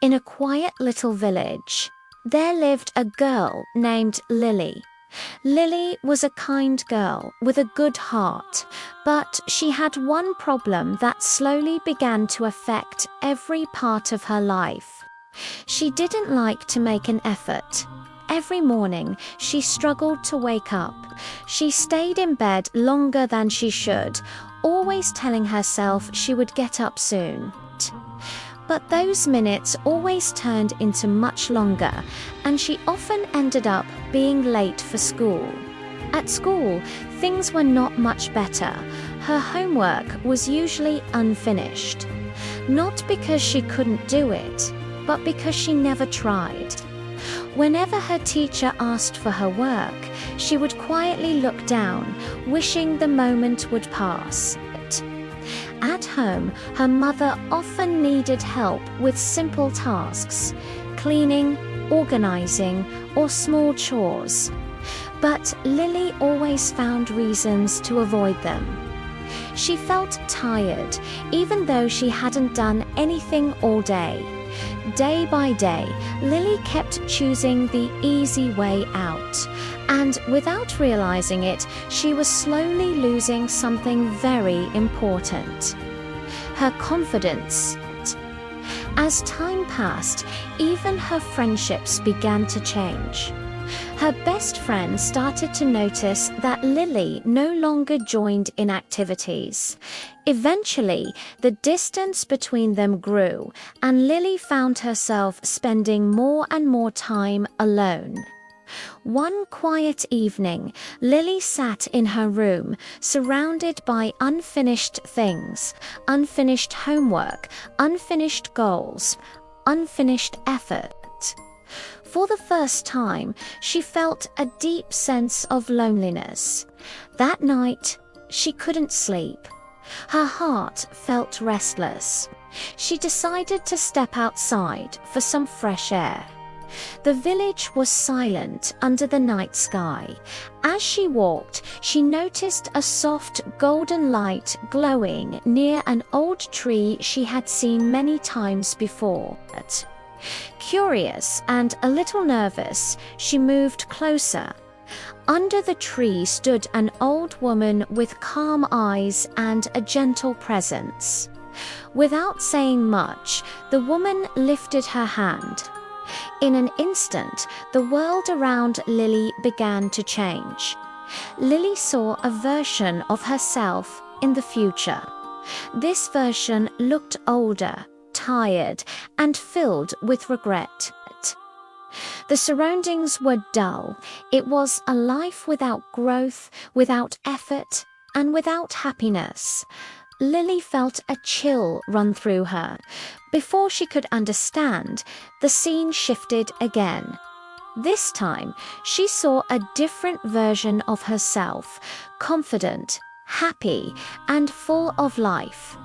In a quiet little village, there lived a girl named Lily. Lily was a kind girl with a good heart, but she had one problem that slowly began to affect every part of her life. She didn't like to make an effort. Every morning, she struggled to wake up. She stayed in bed longer than she should, always telling herself she would get up soon. But those minutes always turned into much longer, and she often ended up being late for school. At school, things were not much better. Her homework was usually unfinished. Not because she couldn't do it, but because she never tried. Whenever her teacher asked for her work, she would quietly look down, wishing the moment would pass. At home, her mother often needed help with simple tasks, cleaning, organizing, or small chores. But Lily always found reasons to avoid them. She felt tired, even though she hadn't done anything all day. Day by day, Lily kept choosing the easy way out, and without realizing it, she was slowly losing something very important: her confidence. As time passed, even her friendships began to change. Her best friend started to notice that Lily no longer joined in activities. Eventually, the distance between them grew, and Lily found herself spending more and more time alone. One quiet evening, Lily sat in her room, surrounded by unfinished things, unfinished homework, unfinished goals, unfinished effort. For the first time, she felt a deep sense of loneliness. That night, she couldn't sleep. Her heart felt restless. She decided to step outside for some fresh air. The village was silent under the night sky. As she walked, she noticed a soft golden light glowing near an old tree she had seen many times before. Curious and a little nervous, she moved closer. Under the tree stood an old woman with calm eyes and a gentle presence. Without saying much, the woman lifted her hand. In an instant, the world around Lily began to change. Lily saw a version of herself in the future. This version looked older, tired, and filled with regret. The surroundings were dull. It was a life without growth, without effort, and without happiness. Lily felt a chill run through her. Before she could understand, the scene shifted again. This time, she saw a different version of herself, confident, happy, and full of life.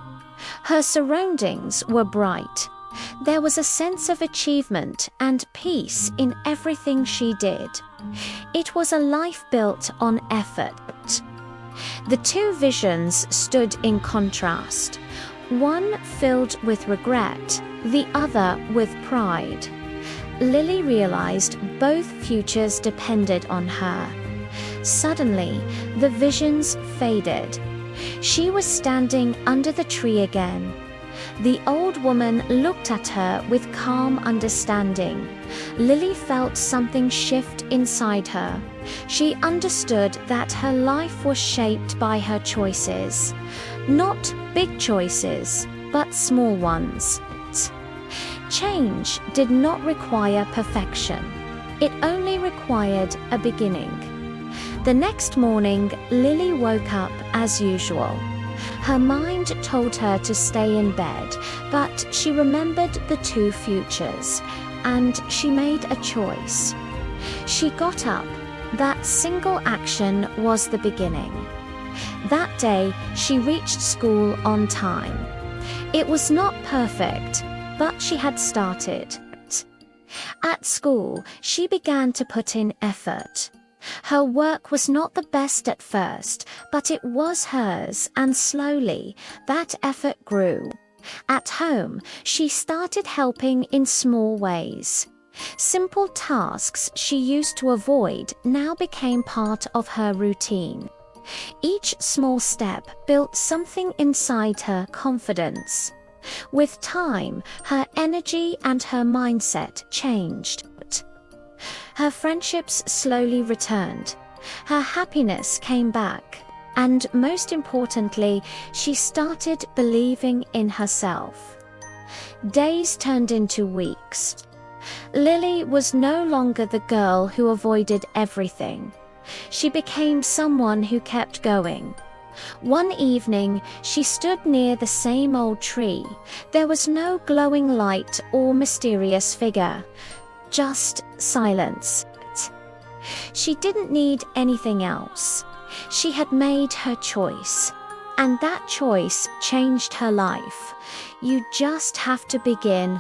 Her surroundings were bright. There was a sense of achievement and peace in everything she did. It was a life built on effort. The two visions stood in contrast, one filled with regret, the other with pride. Lily realized both futures depended on her. Suddenly, the visions faded. She was standing under the tree again. The old woman looked at her with calm understanding. Lily felt something shift inside her. She understood that her life was shaped by her choices. Not big choices, but small ones. Change did not require perfection. It only required a beginning. The next morning, Lily woke up as usual. Her mind told her to stay in bed, but she remembered the two futures, and she made a choice. She got up. That single action was the beginning. That day, she reached school on time. It was not perfect, but she had started. At school, she began to put in effort. Her work was not the best at first, but it was hers, and slowly, that effort grew. At home, she started helping in small ways. Simple tasks she used to avoid now became part of her routine. Each small step built something inside her confidence. With time, her energy and her mindset changed. Her friendships slowly returned. Her happiness came back. And most importantly, she started believing in herself. Days turned into weeks. Lily was no longer the girl who avoided everything. She became someone who kept going. One evening, she stood near the same old tree. There was no glowing light or mysterious figure, just silence. She didn't need anything else. She had made her choice, and that choice changed her life. You just have to begin